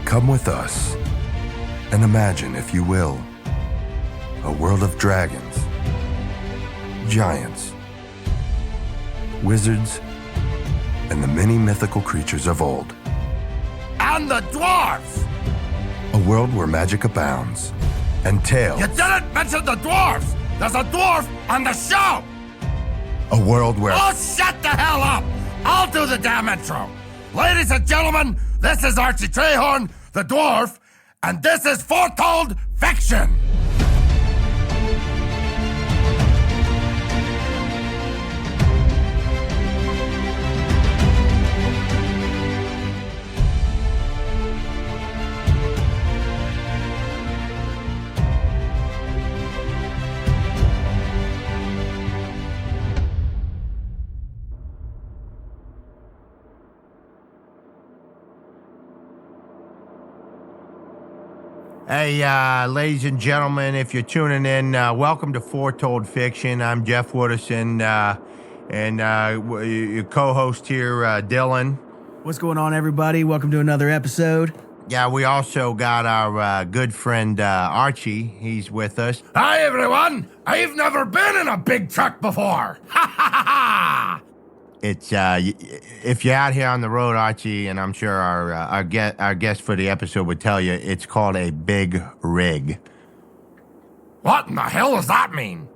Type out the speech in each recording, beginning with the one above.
Come with us and imagine, if you will, a world of dragons, giants, wizards, and the many mythical creatures of old. And the dwarves! A world where magic abounds and tales. You didn't mention the dwarves! There's a dwarf on the show! A world where... Oh, shut the hell up! I'll do the damn intro. Ladies and gentlemen, this is Archie Trehorn, the dwarf, and this is Foretold Fiction. Hey, ladies and gentlemen, if you're tuning in, welcome to Foretold Fiction. I'm Jeff Wooderson, and your co-host here, Dylan. What's going on, everybody? Welcome to another episode. Yeah, we also got our good friend Archie. He's with us. Hi, everyone. I've never been in a big truck before. Ha ha ha ha! It's if you're out here on the road, Archie, and I'm sure our guest for the episode would tell you, it's called a big rig. What in the hell does that mean?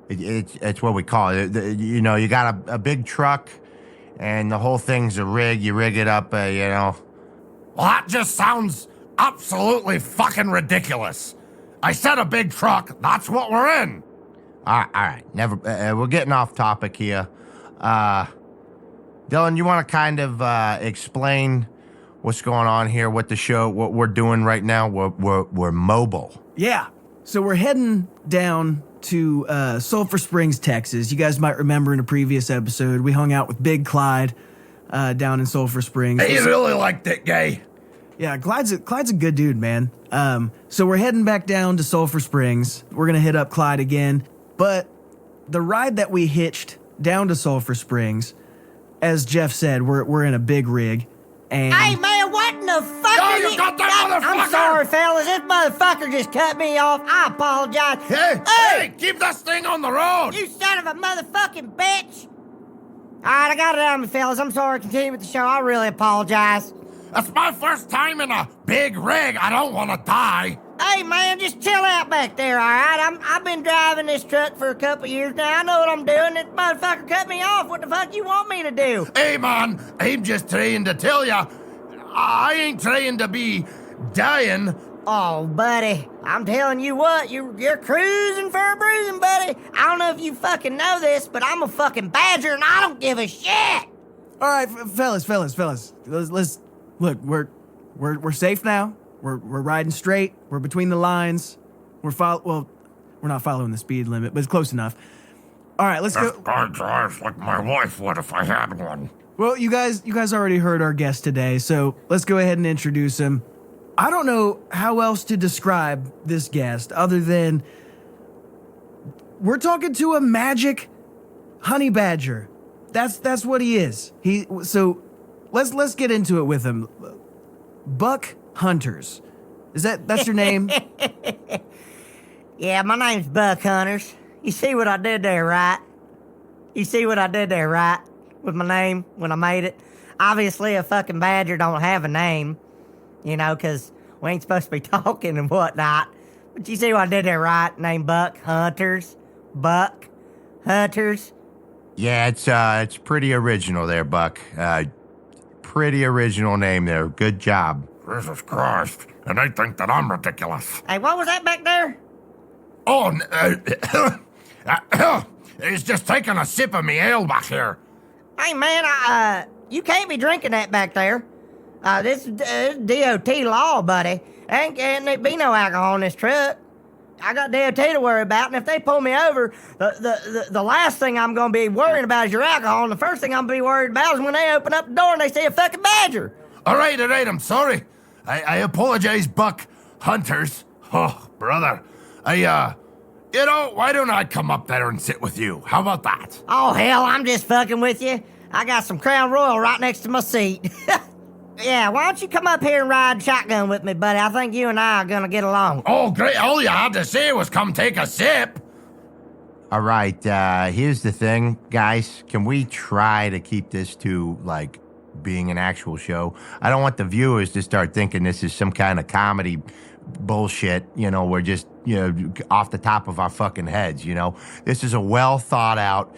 It's what we call it. You know, you got a big truck, and the whole thing's a rig. You rig it up, Well, that just sounds absolutely fucking ridiculous. I said a big truck. That's what we're in. All right. Never. We're getting off topic here. Dylan, you want to kind of explain what's going on here, what we're doing right now? We're mobile. Yeah. So we're heading down to Sulphur Springs, Texas. You guys might remember in a previous episode, we hung out with Big Clyde down in Sulphur Springs. He really liked it, gay. Yeah, Clyde's a good dude, man. So we're heading back down to Sulphur Springs. We're going to hit up Clyde again. But the ride that we hitched down to Sulphur Springs, as Jeff said, we're in a big rig, and... Hey, man, what in the fuck Oh, is you it? got that motherfucker! I'm sorry, fellas. This motherfucker just cut me off. I apologize. Hey, keep this thing on the road! You son of a motherfucking bitch! All right, I got it out of me, fellas. I'm sorry. Continue with the show. I really apologize. That's my first time in a big rig. I don't want to die. Hey, man, just chill out back there, all right? I've been driving this truck for a couple years now. I know what I'm doing. This motherfucker cut me off. What the fuck you want me to do? Hey, man, I'm just trying to tell ya, I ain't trying to be dying. Oh, buddy, I'm telling you what, you're cruising for a bruising, buddy. I don't know if you fucking know this, but I'm a fucking badger and I don't give a shit. All right, fellas. Let's look. We're safe now. We're riding straight. We're between the lines. We're not following the speed limit, but it's close enough. All right, let's go. This guy drives like my wife would if I had one. Well, you guys already heard our guest today, so let's go ahead and introduce him. I don't know how else to describe this guest other than we're talking to a magic honey badger. That's what he is. So let's get into it with him. Buck Hunters. That's your name? Yeah, my name's Buck Hunters. You see what I did there, right? With my name when I made it? Obviously, a fucking badger don't have a name, you know, because we ain't supposed to be talking and whatnot. But you see what I did there, right? Name Buck Hunters. Buck Hunters. Yeah, it's pretty original there, Buck. Pretty original name there. Good job. Jesus Christ, and they think that I'm ridiculous. Hey, what was that back there? Oh, he's just taking a sip of me ale back here. Hey, man, you can't be drinking that back there. This is DOT law, buddy. Ain't be no alcohol in this truck. I got DOT to worry about, and if they pull me over, the last thing I'm going to be worrying about is your alcohol, and the first thing I'm going to be worried about is when they open up the door and they see a fucking badger. All right, I'm sorry. I apologize, Buck Hunters. Oh, brother. Why don't I come up there and sit with you? How about that? Oh, hell, I'm just fucking with you. I got some Crown Royal right next to my seat. Yeah, why don't you come up here and ride shotgun with me, buddy? I think you and I are gonna get along. Oh, great. All you had to say was come take a sip. All right, here's the thing, guys. Can we try to keep this to, like, being an actual show? I don't want the viewers to start thinking this is some kind of comedy bullshit. We're just, off the top of our fucking heads, This is a well thought out,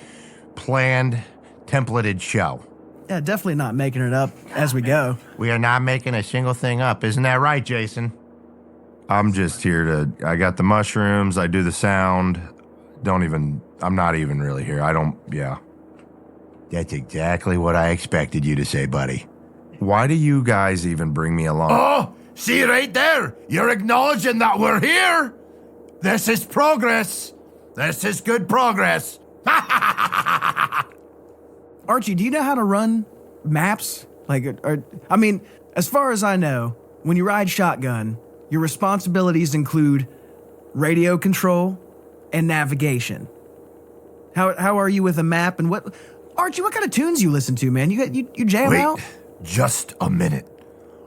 planned, templated show. Yeah, definitely not making it up as we go. We are not making a single thing up. Isn't that right, Jason? I'm just here I got the mushrooms, I do the sound. I'm not even really here. Yeah. That's exactly what I expected you to say, buddy. Why do you guys even bring me along? Oh, see right there. You're acknowledging that we're here. This is progress. This is good progress. Archie, do you know how to run maps? As far as I know, when you ride shotgun, your responsibilities include radio control and navigation. How are you with a map and what? Archie, what kind of tunes you listen to, man? You jam Wait, out? just a minute.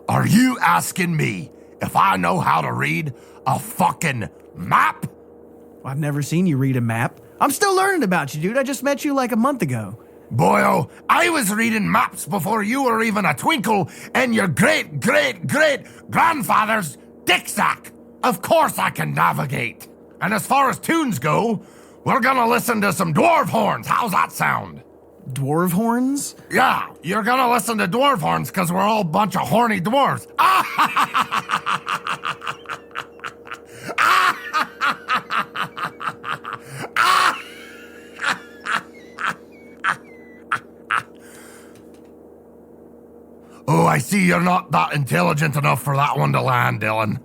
Are you asking me if I know how to read a fucking map? I've never seen you read a map. I'm still learning about you, dude. I just met you like a month ago. Boyo, I was reading maps before you were even a twinkle in your great-great-great-grandfather's dick sack. Of course I can navigate. And as far as tunes go, we're gonna listen to some dwarf horns. How's that sound? Dwarf horns? Yeah, you're gonna listen to dwarf horns because we're all a bunch of horny dwarves. Oh, I see you're not that intelligent enough for that one to land, Dylan.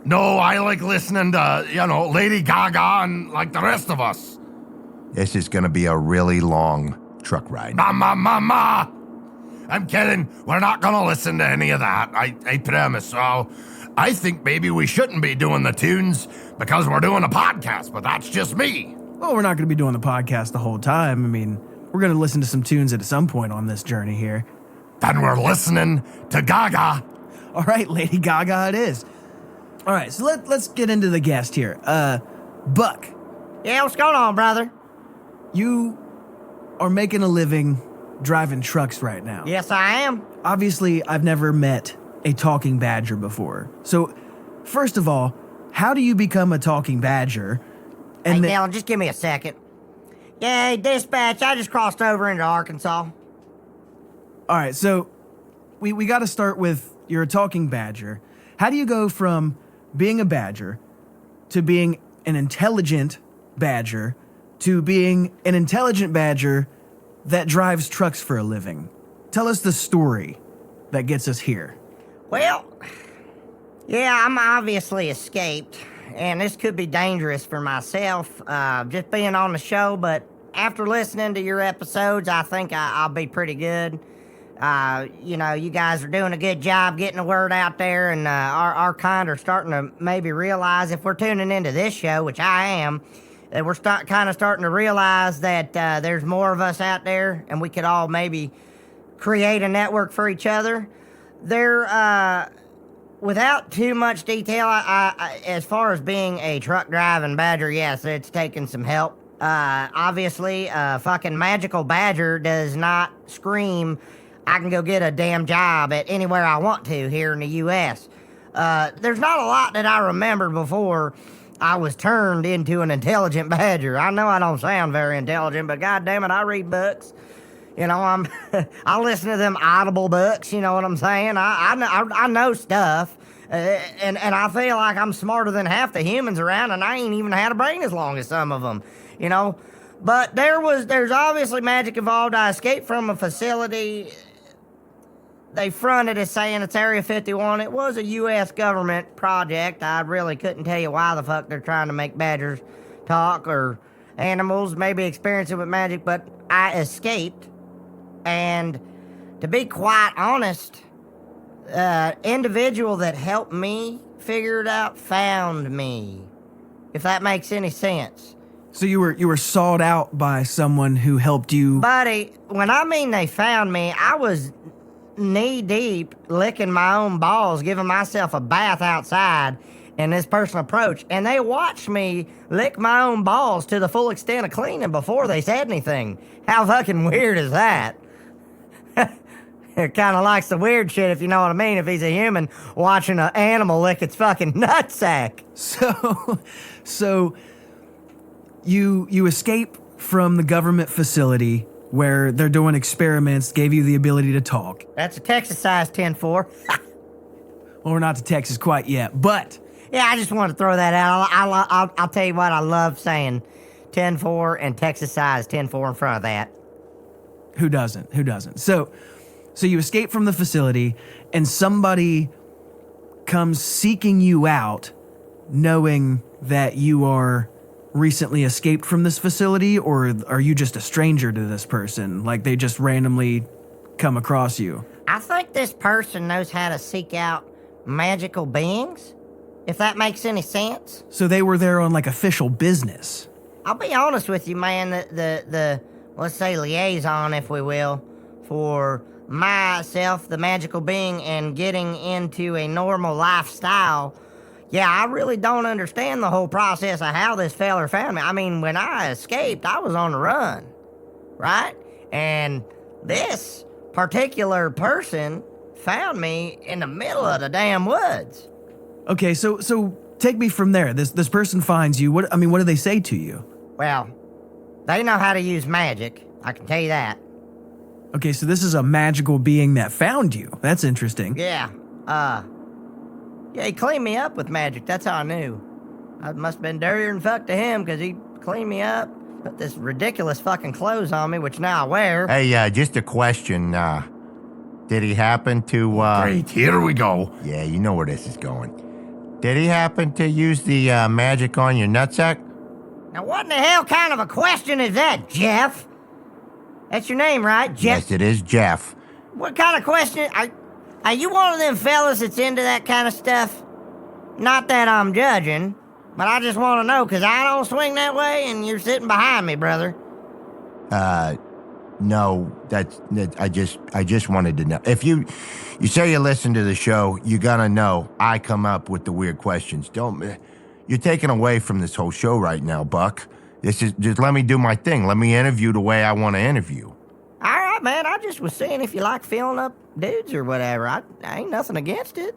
No, I like listening to, Lady Gaga and like the rest of us. This is going to be a really long truck ride. Ma. I'm kidding. We're not going to listen to any of that. I promise. So I think maybe we shouldn't be doing the tunes because we're doing a podcast, but that's just me. Well, we're not going to be doing the podcast the whole time. We're going to listen to some tunes at some point on this journey here. Then we're listening to Gaga. All right, Lady Gaga it is. All right, so let's get into the guest here. Buck. Yeah, what's going on, brother? You are making a living driving trucks right now. Yes, I am. Obviously, I've never met a talking badger before. So, first of all, how do you become a talking badger? Hey, Dylan, just give me a second. Yeah, hey, dispatch, I just crossed over into Arkansas. All right, so we got to start with you're a talking badger. How do you go from being a badger to being an intelligent badger to being an intelligent badger that drives trucks for a living? Tell us the story that gets us here. Well, yeah, I'm obviously escaped, and this could be dangerous for myself, just being on the show, but after listening to your episodes, I think I'll be pretty good. You guys are doing a good job getting the word out there, and our kind are starting to maybe realize, if we're tuning into this show, which I am, that we're kind of starting to realize that there's more of us out there, and we could all maybe create a network for each other. Without too much detail, I as far as being a truck driving badger, yes, it's taken some help. Obviously, a fucking magical badger does not scream, I can go get a damn job at anywhere I want to here in the U.S. There's not a lot that I remember before I was turned into an intelligent badger. I know I don't sound very intelligent, but goddamn it, I read books. I listen to them Audible books. You know what I'm saying? I know stuff, and I feel like I'm smarter than half the humans around, and I ain't even had a brain as long as some of them. But there's obviously magic involved. I escaped from a facility. They fronted as saying it's Area 51. It was a U.S. government project. I really couldn't tell you why the fuck they're trying to make badgers talk or animals maybe experience it with magic, but I escaped. And to be quite honest, individual that helped me figure it out found me, if that makes any sense. So you were sought out by someone who helped you. Buddy, when I mean they found me, I was knee deep, licking my own balls, giving myself a bath outside in this personal approach. And they watched me lick my own balls to the full extent of cleaning before they said anything. How fucking weird is that? It kind of likes the weird shit, if you know what I mean, if he's a human watching an animal lick its fucking nutsack. So you escape from the government facility where they're doing experiments, gave you the ability to talk. That's a Texas size 10-4. Well, we're not to Texas quite yet, but... Yeah, I just wanted to throw that out. I'll tell you what, I love saying 10-4 and Texas size 10-4 in front of that. Who doesn't? So you escape from the facility, and somebody comes seeking you out, knowing that you are recently escaped from this facility, or are you just a stranger to this person? Like, they just randomly come across you? I think this person knows how to seek out magical beings, if that makes any sense. So they were there on, like, official business? I'll be honest with you, man, the let's say liaison, if we will, for myself, the magical being, and getting into a normal lifestyle. Yeah, I really don't understand the whole process of how this feller found me. I mean, when I escaped, I was on the run, right? And this particular person found me in the middle of the damn woods. Okay, so take me from there. This person finds you. What do they say to you? Well, they know how to use magic, I can tell you that. Okay, so this is a magical being that found you. That's interesting. Yeah, he cleaned me up with magic, that's how I knew. I must have been dirtier than fuck to him, because he cleaned me up, put this ridiculous fucking clothes on me, which now I wear. Hey, just a question. Did he happen to, Great, here we go. Yeah, you know where this is going. Did he happen to use the, magic on your nutsack? Now what in the hell kind of a question is that, Jeff? That's your name, right, Jeff? Yes, it is Jeff. What kind of question? Are you one of them fellas that's into that kind of stuff? Not that I'm judging, but I just want to know, because I don't swing that way, and you're sitting behind me, brother. No, I just wanted to know. If you say you listen to the show, you're gonna know I come up with the weird questions. You're taking away from this whole show right now, Buck. This is, just let me do my thing. Let me interview the way I want to interview. All right, man, I just was seeing if you like filling up dudes or whatever. I ain't nothing against it.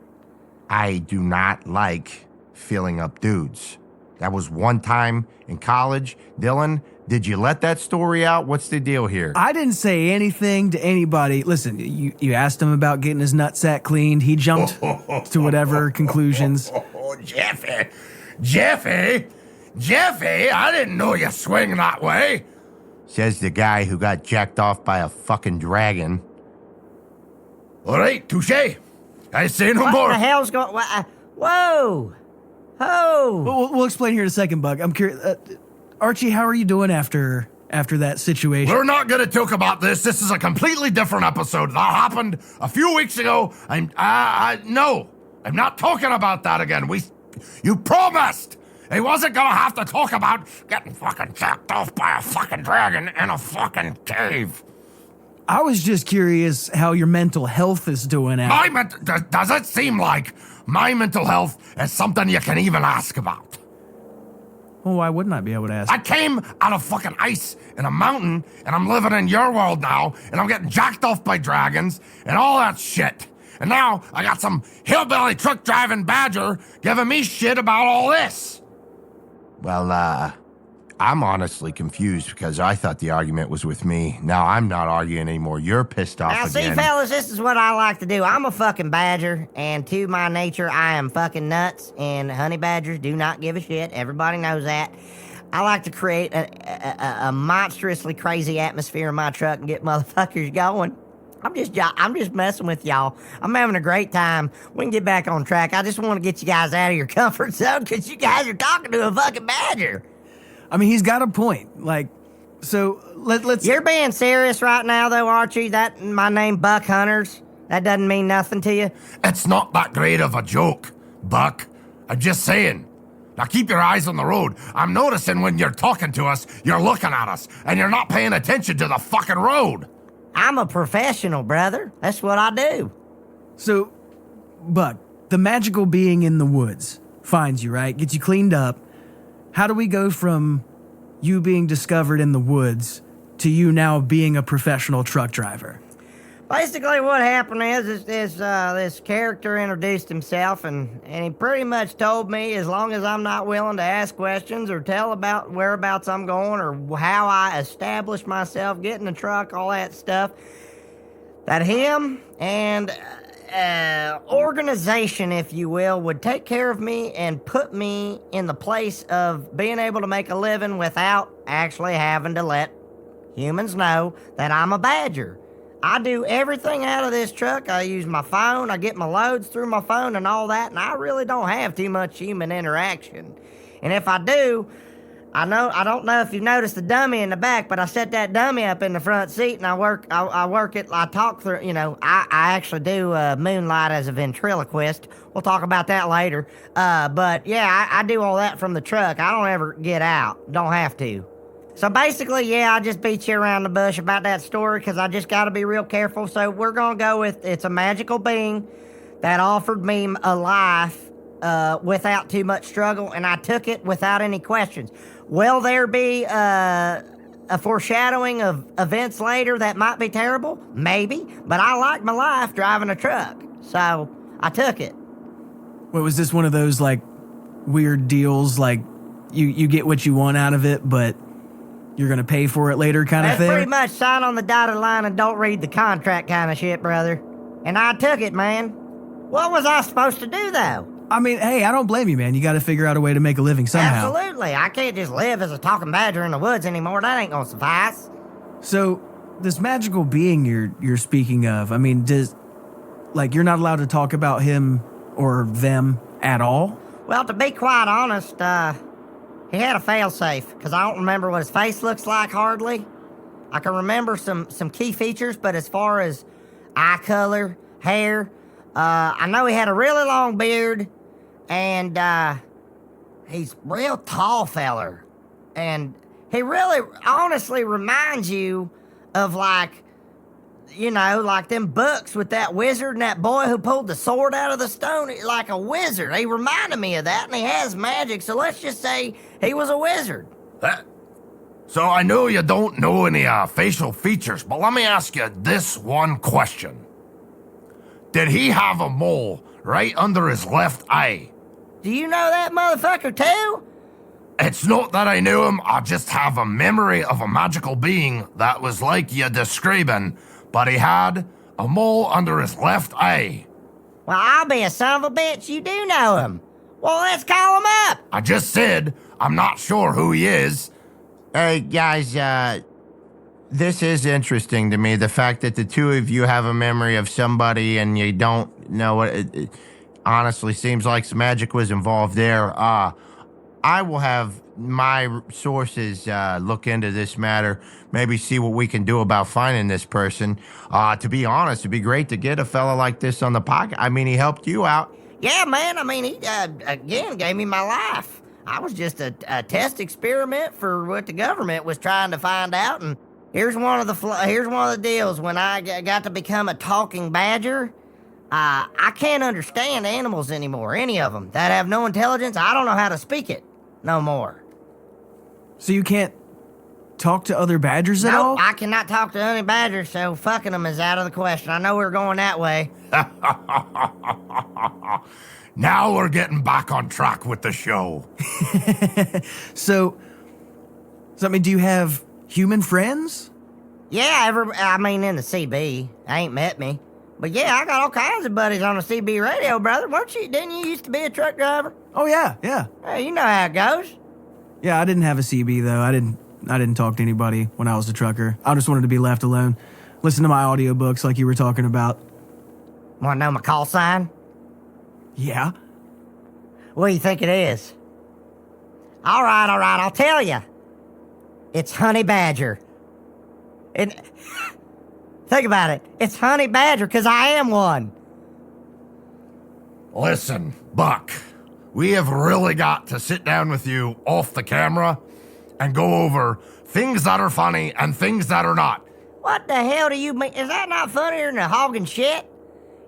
I do not like filling up dudes. That was one time in college. Dylan, did you let that story out? What's the deal here? I didn't say anything to anybody. Listen, you asked him about getting his nutsack cleaned. He jumped to whatever conclusions. Oh, Jeffy, I didn't know you swing that way. Says the guy who got jacked off by a fucking dragon. All right, touche. I say no What more. the hell's going... Whoa! Oh! We'll explain here in a second, Buck. I'm curious. Archie, how are you doing after that situation? We're not going to talk about this. This is a completely different episode. That happened a few weeks ago. No, I'm not talking about that again. You promised he wasn't going to have to talk about getting fucking jacked off by a fucking dragon in a fucking cave. I was just curious how your mental health is doing Does it seem like my mental health is something you can even ask about? Well, why wouldn't I be able to ask? I came out of fucking ice in a mountain, and I'm living in your world now, and I'm getting jacked off by dragons and all that shit. And now I got some hillbilly truck driving badger giving me shit about all this. Well, I'm honestly confused because I thought the argument was with me. Now I'm not arguing anymore. You're pissed off Now, again. see, fellas, this is what I like to do. I'm a fucking badger, and to my nature, I am fucking nuts, and honey badgers do not give a shit. Everybody knows that. I like to create a monstrously crazy atmosphere in my truck and get motherfuckers going. I'm just messing with y'all. I'm having a great time. We can get back on track. I just want to get you guys out of your comfort zone because you guys are talking to a fucking badger. I mean, he's got a point. Like, so let's... You're being serious right now, though, Archie? That my name, Buck Hunters? That doesn't mean nothing to you? It's not that great of a joke, Buck. I'm just saying. Now keep your eyes on the road. I'm noticing when you're talking to us, you're looking at us, and you're not paying attention to the fucking road. I'm a professional, brother. That's what I do. So, Buck, the magical being in the woods finds you, right? Gets you cleaned up. How do we go from you being discovered in the woods to you now being a professional truck driver? Basically, what happened is this character introduced himself, and he pretty much told me as long as I'm not willing to ask questions or tell about whereabouts I'm going or how I establish myself, get in the truck, all that stuff, that him and organization, if you will, would take care of me and put me in the place of being able to make a living without actually having to let humans know that I'm a badger. I do everything out of this truck. I use my phone. I get my loads through my phone and all that, and I really don't have too much human interaction. And if I do, I don't know if you've noticed the dummy in the back, but I set that dummy up in the front seat, and I work it. I talk through. I actually do moonlight as a ventriloquist. We'll talk about that later. But yeah, I do all that from the truck. I don't ever get out. Don't have to. So basically, yeah, I just beat you around the bush about that story because I just got to be real careful. So we're going to go with it's a magical being that offered me a life without too much struggle, and I took it without any questions. Will there be a foreshadowing of events later that might be terrible? Maybe, but I like my life driving a truck, so I took it. What, was this one of those, like, weird deals, like, you get what you want out of it, but you're going to pay for it later kind of thing? That's pretty much sign on the dotted line and don't read the contract kind of shit, brother. And I took it, man. What was I supposed to do, though? I mean, hey, I don't blame you, man. You got to figure out a way to make a living somehow. Absolutely. I can't just live as a talking badger in the woods anymore. That ain't going to suffice. So, this magical being you're speaking of, I mean, you're not allowed to talk about him or them at all? Well, to be quite honest, he had a failsafe, because I don't remember what his face looks like hardly. I can remember some key features, but as far as eye color, hair, I know he had a really long beard, and he's real tall feller. And he really honestly reminds you of like them books with that wizard and that boy who pulled the sword out of the stone, like a wizard. He reminded me of that, and he has magic, so let's just say he was a wizard. So I know you don't know any facial features, but let me ask you this one question. Did he have a mole right under his left eye? Do you know that motherfucker too? It's not that I knew him, I just have a memory of a magical being that was like you describing, but he had a mole under his left eye. Well, I'll be a son of a bitch, you do know him. Well, let's call him up. I just said I'm not sure who he is. Hey, guys, this is interesting to me. The fact that the two of you have a memory of somebody and you don't know what it honestly seems like some magic was involved there. I will have my sources look into this matter, maybe see what we can do about finding this person. To be honest, it'd be great to get a fella like this on the podcast. I mean, he helped you out. Yeah, man, I mean, he, again, gave me my life. I was just a test experiment for what the government was trying to find out, and here's one of the deals. When I got to become a talking badger, I can't understand animals anymore, any of them that have no intelligence. I don't know how to speak it no more. So you can't talk to other badgers at all? Nope, I cannot talk to any badgers, so fucking them is out of the question. I know we're going that way. Now we're getting back on track with the show. So, I mean, do you have human friends? Yeah, in the CB. I ain't met me. But yeah, I got all kinds of buddies on the CB radio, brother. Didn't you used to be a truck driver? Oh, yeah. Hey, you know how it goes. Yeah, I didn't have a CB, though. I didn't talk to anybody when I was a trucker. I just wanted to be left alone. Listen to my audiobooks like you were talking about. Want to know my call sign? Yeah. What do you think it is? All right, I'll tell you. It's Honey Badger. And think about it. It's Honey Badger because I am one. Listen, Buck, we have really got to sit down with you off the camera and go over things that are funny and things that are not. What the hell do you mean? Is that not funnier than the hogging shit?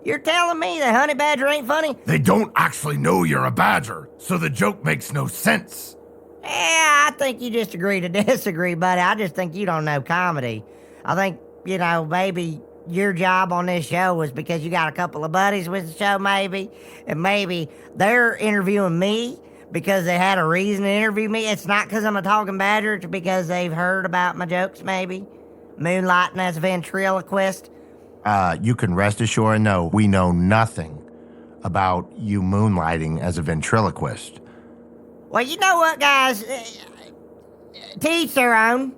You're telling me the honey badger ain't funny? They don't actually know you're a badger, so the joke makes no sense. Yeah, I think you just agree to disagree, buddy. I just think you don't know comedy. I think, maybe your job on this show was because you got a couple of buddies with the show, maybe, and maybe they're interviewing me because they had a reason to interview me. It's not because I'm a talking badger, it's because they've heard about my jokes, maybe. Moonlighting as a ventriloquist. You can rest assured, no, we know nothing about you moonlighting as a ventriloquist. Well, you know what, guys? To each their own.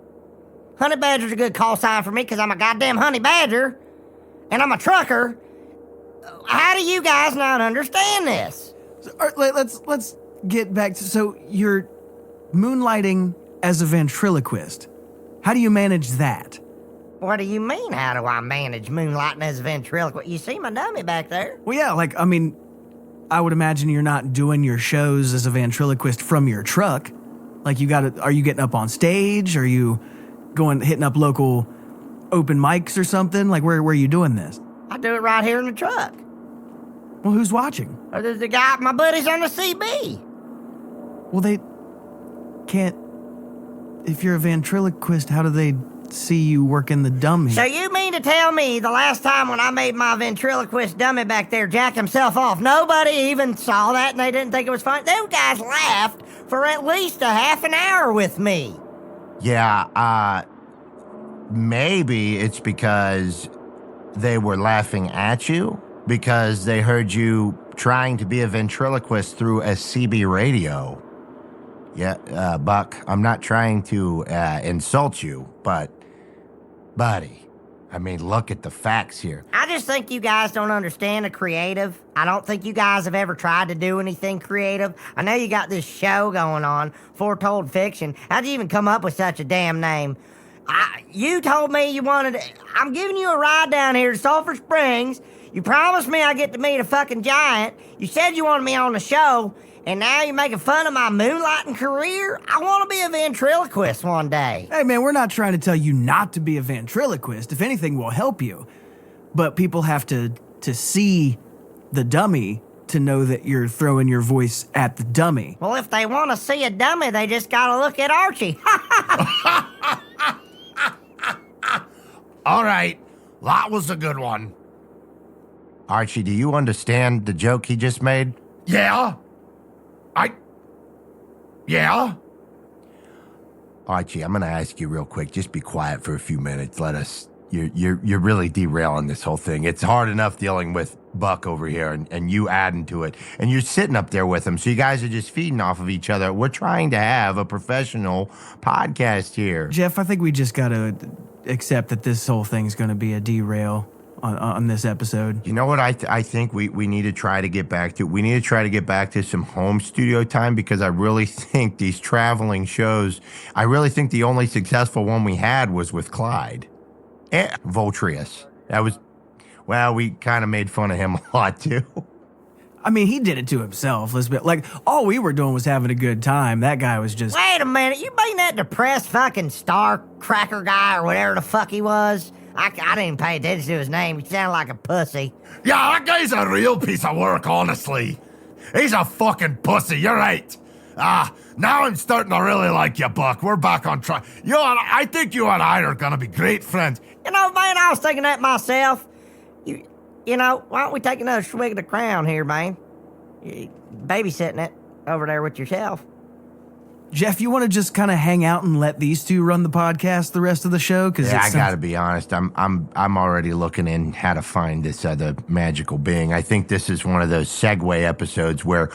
Honey badger's a good call sign for me because I'm a goddamn honey badger and I'm a trucker. How do you guys not understand this? So, all right, let's get back to, so you're moonlighting as a ventriloquist. How do you manage that? What do you mean, how do I manage moonlighting as a ventriloquist? You see my dummy back there? Well, yeah, I would imagine you're not doing your shows as a ventriloquist from your truck. Like, are you getting up on stage? Are you hitting up local open mics or something? Like, where are you doing this? I do it right here in the truck. Well, who's watching? Or there's the guy, my buddies on the CB. Well, they can't. If you're a ventriloquist, how do they see you working the dummy? So you mean to tell me the last time when I made my ventriloquist dummy back there jack himself off, nobody even saw that and they didn't think it was funny? Them guys laughed for at least a half an hour with me. Yeah, maybe it's because they were laughing at you because they heard you trying to be a ventriloquist through a CB radio. Yeah, Buck, I'm not trying to insult you, but, buddy, look at the facts here. I just think you guys don't understand the creative. I don't think you guys have ever tried to do anything creative. I know you got this show going on, Foretold Fiction. How'd you even come up with such a damn name? You told me you wanted I'm giving you a ride down here to Sulphur Springs. You promised me I get to meet a fucking giant. You said you wanted me on the show. And now you're making fun of my moonlighting career? I want to be a ventriloquist one day. Hey, man, we're not trying to tell you not to be a ventriloquist. If anything, we'll help you. But people have to see the dummy to know that you're throwing your voice at the dummy. Well, if they want to see a dummy, they just got to look at Archie. All right, that was a good one. Archie, do you understand the joke he just made? Yeah? Yeah? Archie, I'm going to ask you real quick. Just be quiet for a few minutes. You're really derailing this whole thing. It's hard enough dealing with Buck over here and you adding to it. And you're sitting up there with him. So you guys are just feeding off of each other. We're trying to have a professional podcast here. Jeff, I think we just got to accept that this whole thing's going to be a derail on this episode. You know what I think we need to try to get back to? We need to try to get back to some home studio time because I really think these traveling shows, I really think the only successful one we had was with Clyde. And Voltrius. That was, well, we kind of made fun of him a lot too. He did it to himself. All we were doing was having a good time. That guy was just... Wait a minute, you mean that depressed fucking star cracker guy or whatever the fuck he was? I didn't pay attention to his name. He sounded like a pussy. Yeah, that guy's a real piece of work, honestly. He's a fucking pussy, you're right. Now I'm starting to really like you, Buck. We're back on track. I think you and I are gonna be great friends. Man, I was thinking that myself. Why don't we take another swig of the Crown here, man? You babysitting it over there with yourself. Jeff, you want to just kind of hang out and let these two run the podcast the rest of the show? Yeah, I gotta be honest. I'm already looking in how to find this other magical being. I think this is one of those segue episodes where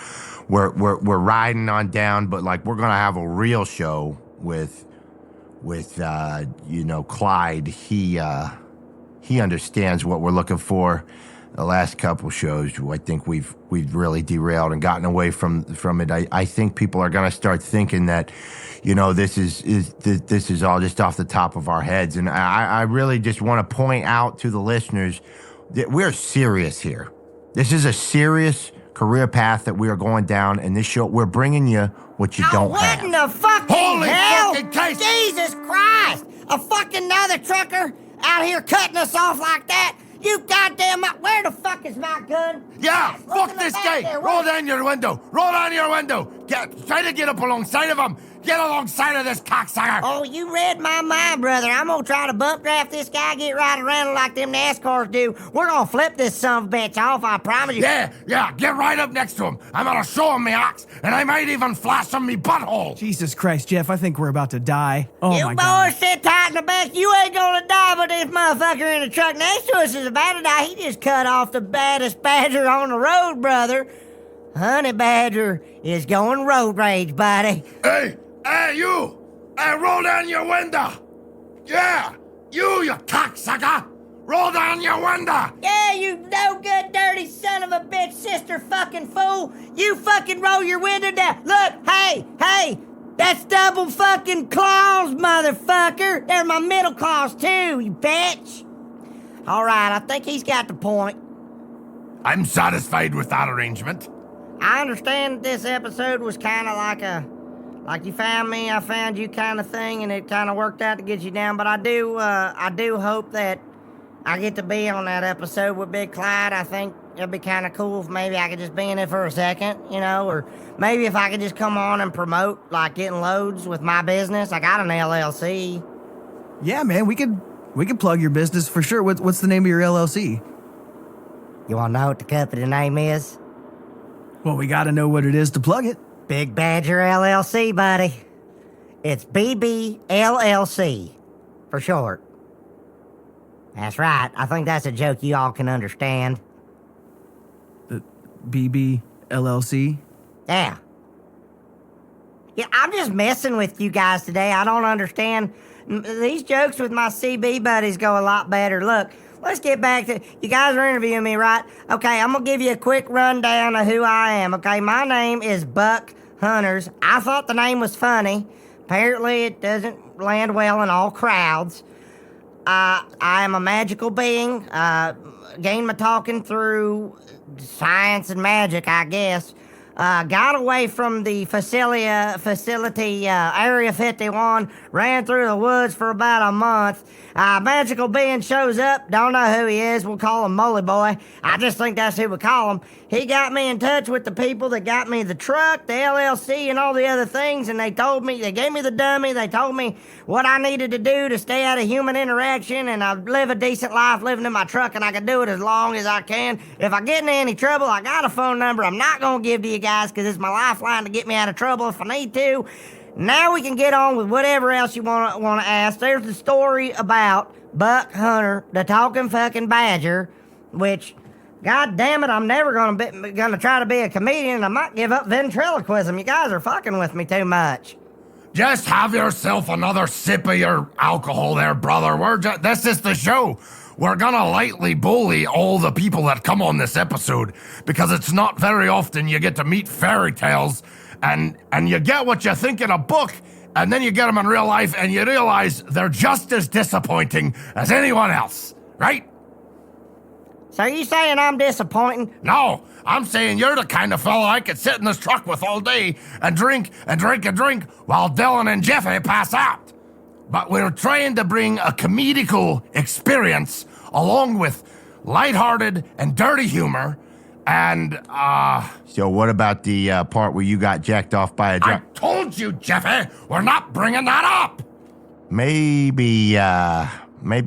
we're riding on down, but we're gonna have a real show with Clyde. He understands what we're looking for. The last couple shows, I think we've really derailed and gotten away from it. I think people are going to start thinking that, this is all just off the top of our heads. And I really just want to point out to the listeners that we're serious here. This is a serious career path that we are going down. And this show, we're bringing you what you don't have. What in the fucking Holy hell? fucking case! Jesus Christ! A fucking another trucker? out here cutting us off like that. You goddamn, where the fuck is my gun? Yeah, Yes, look in fuck the this back guy. there. Roll down your window. Roll down your window. Try to get up alongside of him. Get alongside of this cocksucker. Oh, you read my mind, brother. I'm gonna try to bump draft this guy, get right around him like them NASCARs do. We're gonna flip this son of a bitch off, I promise you. Yeah, get right up next to him. I'm gonna show him me axe, and I might even flash him me butthole. Jesus Christ, Jeff, I think we're about to die. Oh You my boys God. sit tight in the back. You ain't gonna die, but this motherfucker in the truck next to us is about to die. He just cut off the baddest badger on the road, brother. Honey Badger is going road rage, buddy. Hey, you! Hey, roll down your window! Yeah! You cocksucker! Roll down your window! Yeah, you no good, dirty son of a bitch, sister fucking fool. You fucking roll your window down. Look, hey, that's double fucking claws, motherfucker. They're my middle claws too, you bitch. All right, I think he's got the point. I'm satisfied with that arrangement. I understand this episode was kind of like you found me, I found you kind of thing, and it kind of worked out to get you down. But I do hope that I get to be on that episode with Big Clyde. I think it'd be kind of cool if maybe I could just be in it for a second, or maybe if I could just come on and promote, like getting loads with my business. I got an LLC. Yeah, man, we could plug your business for sure. What's the name of your LLC? You want to know what the company name is? Well, we got to know what it is to plug it. Big Badger LLC, buddy. It's BBLLC for short. That's right. I think that's a joke you all can understand. The BB LLC? Yeah. Yeah, I'm just messing with you guys today. I don't understand. These jokes with my CB buddies go a lot better. Look, let's get back to... You guys are interviewing me, right? Okay, I'm going to give you a quick rundown of who I am, okay? My name is Buck Hunters. I thought the name was funny. Apparently, it doesn't land well in all crowds. I am a magical being. Gained my talking through science and magic, I guess. Got away from the facility, Area 51, ran through the woods for about a month. Magical being shows up, don't know who he is, we'll call him Molly Boy. I just think that's who we call him. He got me in touch with the people that got me the truck, the LLC, and all the other things, and they gave me the dummy, they told me what I needed to do to stay out of human interaction, and I live a decent life living in my truck, and I can do it as long as I can. If I get into any trouble, I got a phone number I'm not gonna give to you guys, because it's my lifeline to get me out of trouble if I need to. Now we can get on with whatever else you want to ask. There's the story about Buck Hunter, the talking fucking badger, which, god damn it, I'm never gonna try to be a comedian. I might give up ventriloquism. You guys are fucking with me too much. Just have yourself another sip of your alcohol there, brother. This is the show. We're gonna lightly bully all the people that come on this episode, because it's not very often you get to meet fairy tales and you get what you think in a book, and then you get them in real life and you realize they're just as disappointing as anyone else, right? So you saying I'm disappointing? No, I'm saying you're the kind of fella I could sit in this truck with all day and drink while Dylan and Jeffy pass out. But we're trying to bring a comedical experience along with lighthearted and dirty humor, and, So what about the part where you got jacked off by a I drunk? told you, Jeffy, we're not bringing that up! Maybe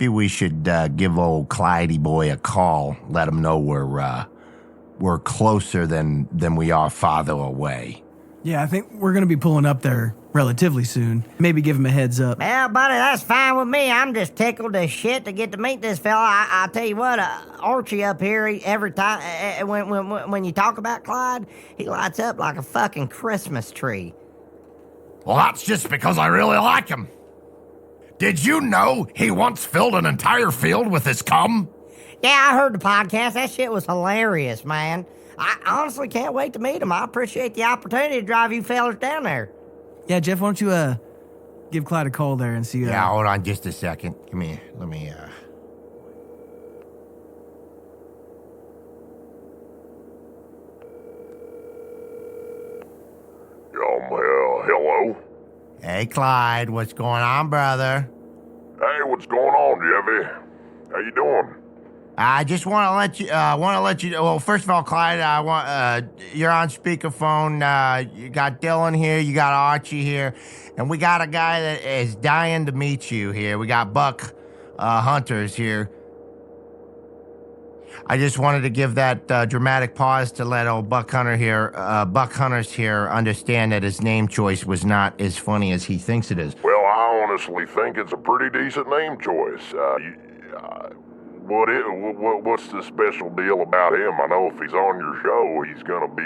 we should give old Clydey boy a call. Let him know we're closer than we are farther away. Yeah, I think we're going to be pulling up there relatively soon. Maybe give him a heads up. Well, buddy, that's fine with me. I'm just tickled as shit to get to meet this fella. I tell you what, Archie up here, every time, when you talk about Clyde, he lights up like a fucking Christmas tree. Well, that's just because I really like him. Did you know he once filled an entire field with his cum? Yeah, I heard the podcast. That shit was hilarious, man. I honestly can't wait to meet him. I appreciate the opportunity to drive you fellas down there. Yeah, Jeff, why don't you give Clyde a call there and see... Yeah, hold on just a second. Come here. Let me... Hello? Hey, Clyde, what's going on, brother? Hey, what's going on, Jeffy? How you doing? I just want to let you. Well, first of all, Clyde, you're on speakerphone. You got Dylan here, you got Archie here, and we got a guy that is dying to meet you here. We got Buck Hunters here. I just wanted to give that dramatic pause to let old Buck Hunters here, understand that his name choice was not as funny as he thinks it is. Well, I honestly think it's a pretty decent name choice. What's the special deal about him? I know if he's on your show, he's gonna be,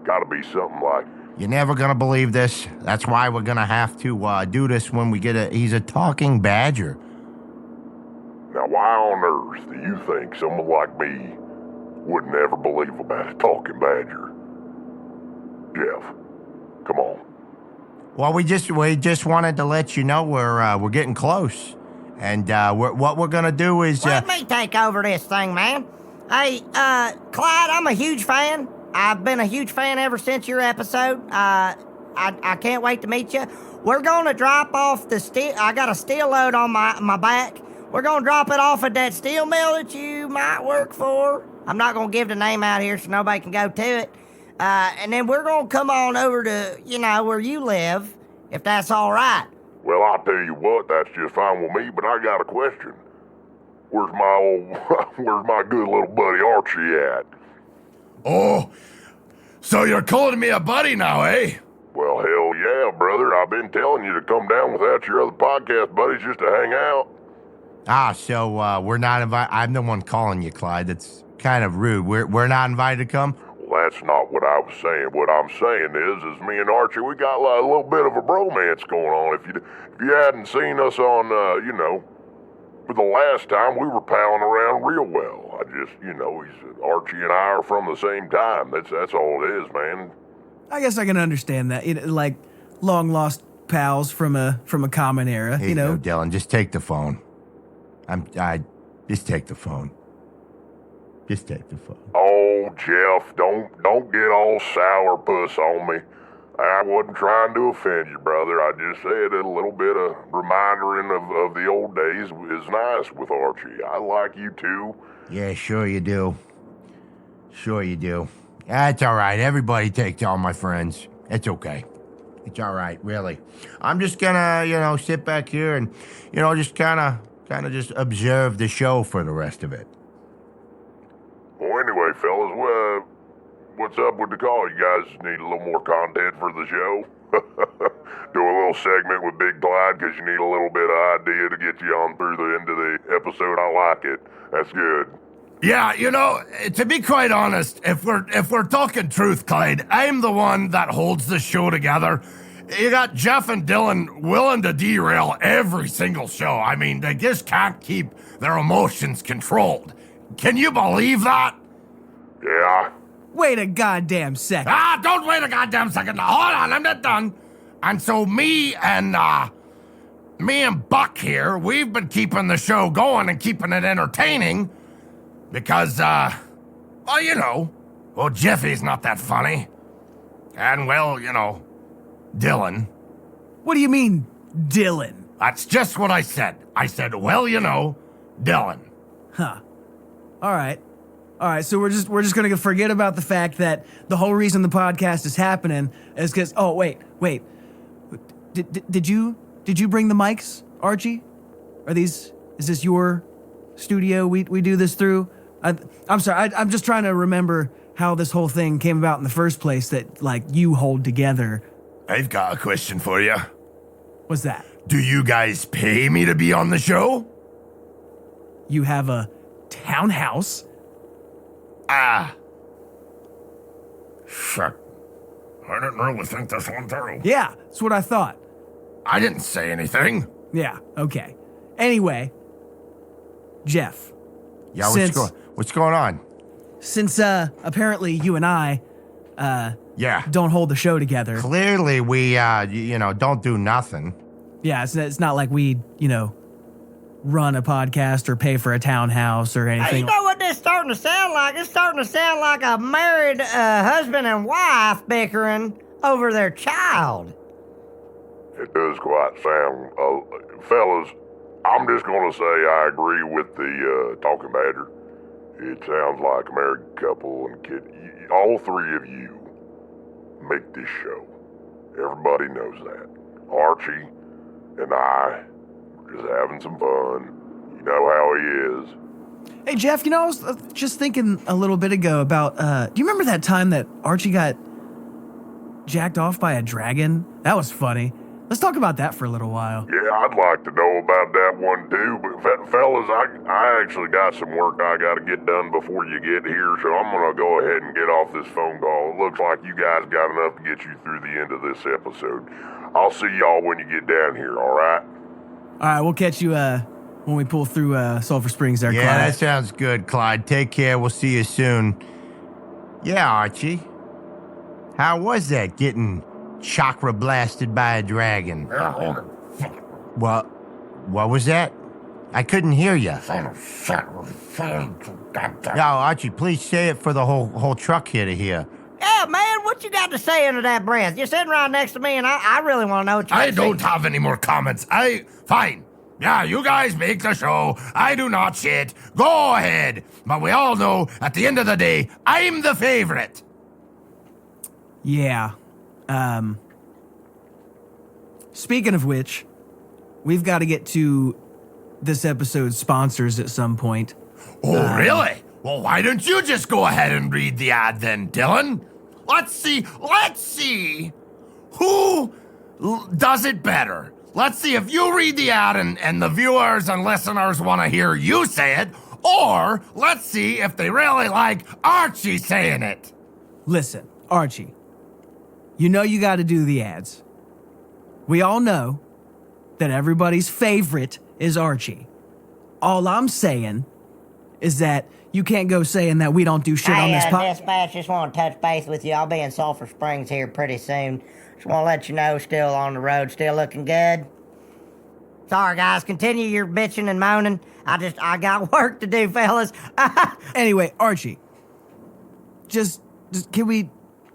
gotta be something like... You're never gonna believe this. That's why we're gonna have to do this when we get he's a talking badger. Now, why on earth do you think someone like me would never believe about a talking badger? Jeff, come on. Well, we just wanted to let you know we're getting close. And what we're gonna do is Let me take over this thing, man. Hey, Clyde, I'm a huge fan. I've been a huge fan ever since your episode. I can't wait to meet you. We're gonna drop off the steel. I got a steel load on my back. We're gonna drop it off at that steel mill that you might work for. I'm not gonna give the name out here so nobody can go to it. And then we're gonna come on over to, where you live, if that's all right. Well, I'll tell you what, that's just fine with me, but I got a question. Where's my good little buddy Archie at? Oh, so you're calling me a buddy now, eh? Well, hell yeah, brother. I've been telling you to come down without your other podcast buddies just to hang out. So we're not invited. I'm the one calling you, Clyde. That's kind of rude. We're not invited to come. Well, that's not what I was saying. What I'm saying is me and Archie, we got a little bit of a bromance going on. If you hadn't seen us on, for the last time, we were palling around real well. Archie and I are from the same time. That's all it is, man. I guess I can understand that. Like long lost pals from a common era. Hey, no, Dylan, just take the phone. Just take the phone. Just take the phone. Oh, Jeff, don't get all sourpuss on me. I wasn't trying to offend you, brother. I just said a little bit of remindering of the old days is nice with Archie. I like you too. Yeah, sure you do. Sure you do. That's all right. Everybody takes all my friends. It's okay. It's all right, really. I'm just gonna, sit back here and, just kind of just observe the show for the rest of it. Well, anyway, fellas, what's up with the call? You guys need a little more content for the show? Do a little segment with Big Clyde because you need a little bit of idea to get you on through the end of the episode. I like it. That's good. Yeah, to be quite honest, if we're talking truth, Clyde, I'm the one that holds the show together. You got Jeff and Dylan willing to derail every single show. I mean, they just can't keep their emotions controlled. Can you believe that? Yeah. Wait a goddamn second. Don't wait a goddamn second. Hold on, I'm not done. And so me and Buck here, we've been keeping the show going and keeping it entertaining because, Jeffy's not that funny. And, Dylan. What do you mean, Dylan? That's just what I said. I said, Dylan. Huh. All right. So we're just gonna forget about the fact that the whole reason the podcast is happening is because. Oh wait. Did you bring the mics, Archie? Is this your studio? We do this through. I'm sorry. I'm just trying to remember how this whole thing came about in the first place. That you hold together. I've got a question for you. What's that? Do you guys pay me to be on the show? You have a townhouse? Shit. I didn't really think this one through. Yeah, that's what I thought. I didn't say anything. Yeah, okay. Anyway, Jeff. Yeah, what's going on? Since apparently you and I Yeah. don't hold the show together. Clearly we don't do nothing. Yeah, it's not like we, run a podcast or pay for a townhouse or Hey, anything. you know what this is starting to sound like? It's starting to sound like a married husband and wife bickering over their child. It does quite sound, fellas, I'm just gonna say I agree with the talking badger. It sounds like a married couple and kid. All three of you make this show. Everybody knows that. Archie and I were just having some fun. You know how he is. Hey, Jeff, I was just thinking a little bit ago about, do you remember that time that Archie got jacked off by a dragon? That was funny. Let's talk about that for a little while. Yeah, I'd like to know about that one too, but fellas, I actually got some work I gotta get done before you get here, so I'm gonna go ahead and get off this phone call. It looks like you guys got enough to get you through the end of this episode. I'll see y'all when you get down here, alright? Alright, we'll catch you, when we pull through, Sulphur Springs there, Yeah, Clyde. that sounds good, Clyde. Take care. We'll see you soon. Yeah, Archie. How was that, getting chakra blasted by a dragon? What was that? I couldn't hear you. Yo, Archie, please say it for the whole truck here to hear. Yeah, man, what you got to say under that breath? You're sitting right next to me, and I really want to know what you I got to don't say. have any more comments. Fine. Yeah, you guys make the show. I do not shit. Go ahead. But we all know, at the end of the day, I'm the favorite. Yeah. Speaking of which, we've got to get to this episode's sponsors at some point. Oh, really? Well, why don't you just go ahead and read the ad then, Dylan? Let's see who does it better. Let's see if you read the ad and the viewers and listeners want to hear you say it, or let's see if they really like Archie saying it. Listen, Archie, you know you got to do the ads. We all know that everybody's favorite is Archie. All I'm saying is that you can't go saying that we don't do shit on this podcast. Dispatch, just want to touch base with you. I'll be in Sulphur Springs here pretty soon. Just want to let you know, still on the road, still looking good. Sorry, guys. Continue your bitching and moaning. I got work to do, fellas. Anyway, Archie, just can we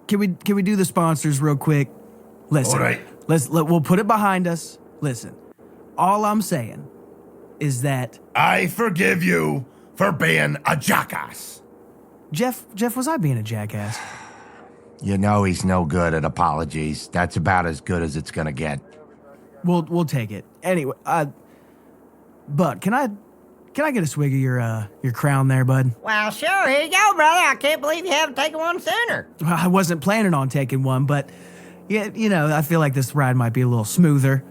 do the sponsors real quick? Listen, All right. we'll put it behind us. Listen, all I'm saying is that I forgive you for being a jackass. Jeff, was I being a jackass? You know he's no good at apologies. That's about as good as it's gonna get. We'll take it. Anyway, Buck, can I get a swig of your crown there, bud? Well, sure. Here you go, brother. I can't believe you haven't taken one sooner. I wasn't planning on taking one, but yeah, I feel like this ride might be a little smoother.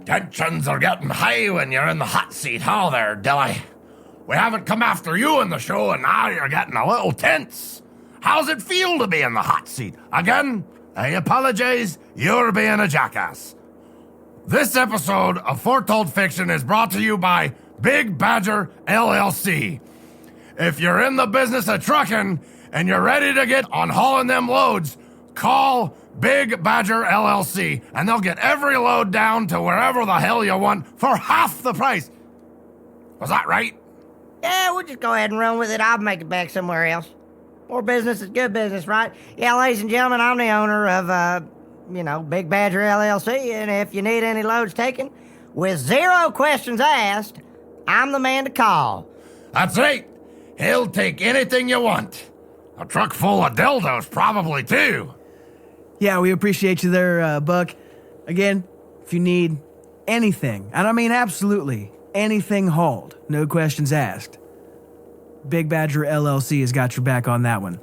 Tensions are getting high when you're in the hot seat, huh there, Dilly? We haven't come after you in the show, and now you're getting a little tense. How's it feel to be in the hot seat? Again, I apologize, you're being a jackass. This episode of Foretold Fiction is brought to you by Big Badger LLC. If you're in the business of trucking and you're ready to get on hauling them loads, call Big Badger LLC, and they'll get every load down to wherever the hell you want for half the price. Was that right? Yeah, we'll just go ahead and run with it. I'll make it back somewhere else. More business is good business, right? Yeah, ladies and gentlemen, I'm the owner of, Big Badger LLC, and if you need any loads taken, with 0 questions asked, I'm the man to call. That's right. He'll take anything you want. A truck full of dildos, probably, too. Yeah, we appreciate you there, Buck. Again, if you need anything, and I mean absolutely anything hauled, no questions asked, Big Badger LLC has got your back on that one.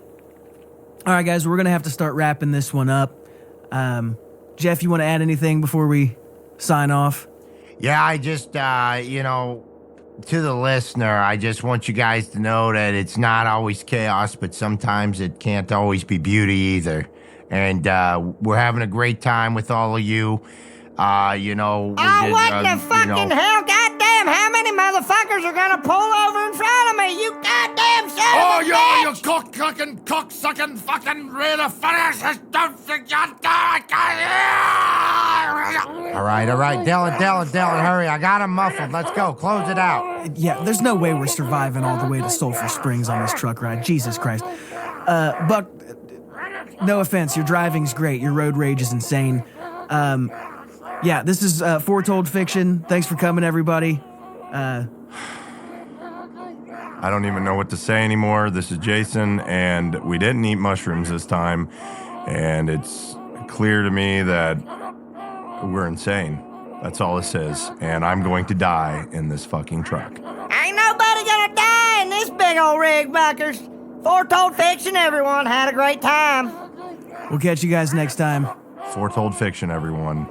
All right, guys, we're going to have to start wrapping this one up. Jeff, you want to add anything before we sign off? Yeah, I just, to the listener, I just want you guys to know that it's not always chaos, but sometimes it can't always be beauty either. And we're having a great time with all of you. What the fucking hell? Goddamn, how many motherfuckers are gonna pull over in front of me? You goddamn son Oh, of a you bitch! cock-sucking, fucking really finish this. All right, Dylan, hurry. I got him muffled. Let's go. Close it out. Yeah, there's no way we're surviving all the way to Sulphur Springs on this truck ride. Jesus Christ. Buck, no offense, your driving's great. Your road rage is insane. Yeah, this is Foretold Fiction. Thanks for coming, everybody. I don't even know what to say anymore. This is Jason, and we didn't eat mushrooms this time, and it's clear to me that we're insane. That's all this is, and I'm going to die in this fucking truck. Ain't nobody gonna die in this big old rig, buckers. Foretold fiction, everyone. Had a great time. We'll catch you guys next time. Foretold fiction, everyone.